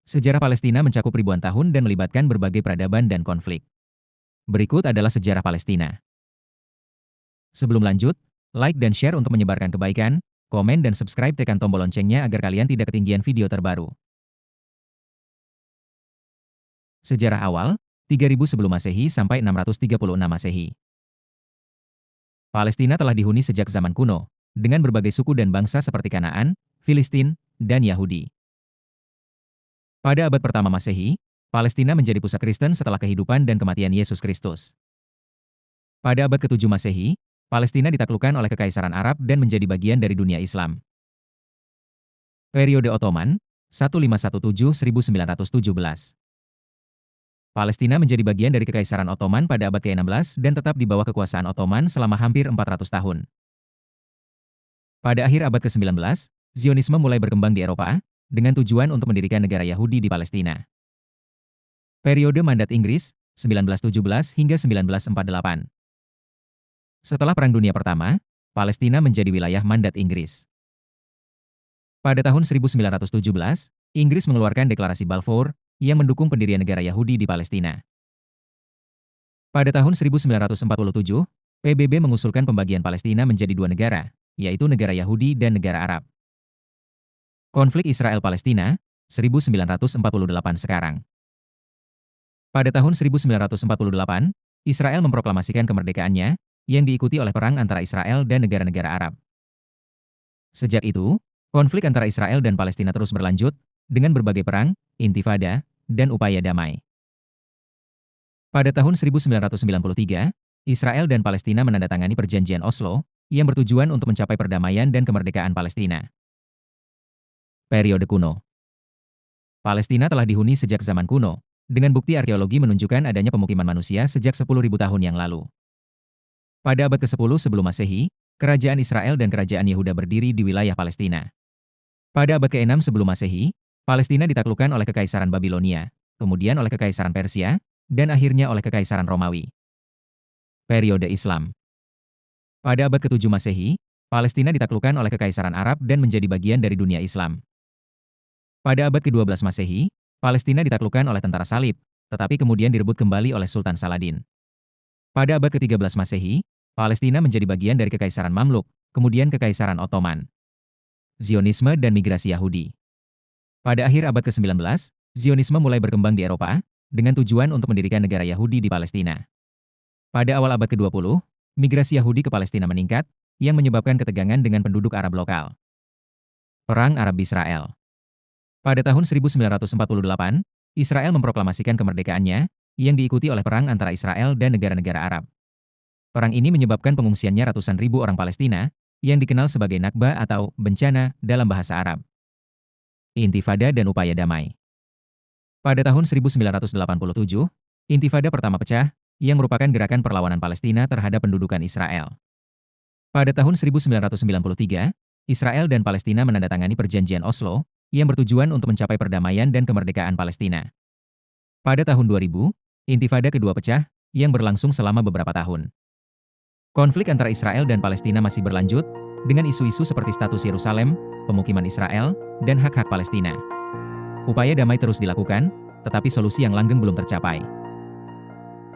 Sejarah Palestina mencakup ribuan tahun dan melibatkan berbagai peradaban dan konflik. Berikut adalah sejarah Palestina. Sebelum lanjut, like dan share untuk menyebarkan kebaikan, komen dan subscribe, tekan tombol loncengnya agar kalian tidak ketinggian video terbaru. Sejarah awal, 3000 sebelum Masehi sampai 636 Masehi. Palestina telah dihuni sejak zaman kuno, dengan berbagai suku dan bangsa seperti Kanaan, Filistin, dan Yahudi. Pada abad pertama Masehi, Palestina menjadi pusat Kristen setelah kehidupan dan kematian Yesus Kristus. Pada abad ke-7 Masehi, Palestina ditaklukkan oleh Kekaisaran Arab dan menjadi bagian dari dunia Islam. Periode Ottoman, 1517–1917. Palestina menjadi bagian dari Kekaisaran Ottoman pada abad ke-16 dan tetap di bawah kekuasaan Ottoman selama hampir 400 tahun. Pada akhir abad ke-19, Zionisme mulai berkembang di Eropa, dengan tujuan untuk mendirikan negara Yahudi di Palestina. Periode Mandat Inggris, 1917 hingga 1948. Setelah Perang Dunia Pertama, Palestina menjadi wilayah mandat Inggris. Pada tahun 1917, Inggris mengeluarkan Deklarasi Balfour yang mendukung pendirian negara Yahudi di Palestina. Pada tahun 1947, PBB mengusulkan pembagian Palestina menjadi dua negara, yaitu negara Yahudi dan negara Arab. Konflik Israel-Palestina, 1948 sekarang. Pada tahun 1948, Israel memproklamasikan kemerdekaannya, yang diikuti oleh perang antara Israel dan negara-negara Arab. Sejak itu, konflik antara Israel dan Palestina terus berlanjut, dengan berbagai perang, intifada, dan upaya damai. Pada tahun 1993, Israel dan Palestina menandatangani Perjanjian Oslo, yang bertujuan untuk mencapai perdamaian dan kemerdekaan Palestina. Periode kuno. Palestina telah dihuni sejak zaman kuno, dengan bukti arkeologi menunjukkan adanya pemukiman manusia sejak 10.000 tahun yang lalu. Pada abad ke-10 sebelum Masehi, Kerajaan Israel dan Kerajaan Yehuda berdiri di wilayah Palestina. Pada abad ke-6 sebelum Masehi, Palestina ditaklukkan oleh Kekaisaran Babilonia, kemudian oleh Kekaisaran Persia, dan akhirnya oleh Kekaisaran Romawi. Periode Islam. Pada abad ke-7 Masehi, Palestina ditaklukkan oleh Kekaisaran Arab dan menjadi bagian dari dunia Islam. Pada abad ke-12 Masehi, Palestina ditaklukkan oleh tentara salib, tetapi kemudian direbut kembali oleh Sultan Saladin. Pada abad ke-13 Masehi, Palestina menjadi bagian dari Kekaisaran Mamluk, kemudian Kekaisaran Ottoman. Zionisme dan migrasi Yahudi. Pada akhir abad ke-19, Zionisme mulai berkembang di Eropa, dengan tujuan untuk mendirikan negara Yahudi di Palestina. Pada awal abad ke-20, migrasi Yahudi ke Palestina meningkat, yang menyebabkan ketegangan dengan penduduk Arab lokal. Perang Arab-Israel. Pada tahun 1948, Israel memproklamasikan kemerdekaannya, yang diikuti oleh perang antara Israel dan negara-negara Arab. Perang ini menyebabkan pengungsiannya ratusan ribu orang Palestina, yang dikenal sebagai Nakba atau bencana dalam bahasa Arab. Intifada dan upaya damai. Pada tahun 1987, Intifada pertama pecah, yang merupakan gerakan perlawanan Palestina terhadap pendudukan Israel. Pada tahun 1993, Israel dan Palestina menandatangani Perjanjian Oslo, yang bertujuan untuk mencapai perdamaian dan kemerdekaan Palestina. Pada tahun 2000, Intifada kedua pecah, yang berlangsung selama beberapa tahun. Konflik antara Israel dan Palestina masih berlanjut, dengan isu-isu seperti status Yerusalem, pemukiman Israel, dan hak-hak Palestina. Upaya damai terus dilakukan, tetapi solusi yang langgeng belum tercapai.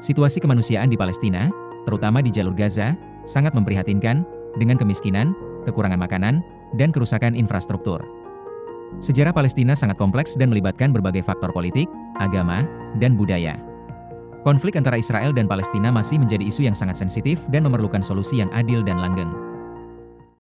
Situasi kemanusiaan di Palestina, terutama di jalur Gaza, sangat memprihatinkan, dengan kemiskinan, kekurangan makanan, dan kerusakan infrastruktur. Sejarah Palestina sangat kompleks dan melibatkan berbagai faktor politik, agama, dan budaya. Konflik antara Israel dan Palestina masih menjadi isu yang sangat sensitif dan memerlukan solusi yang adil dan langgeng.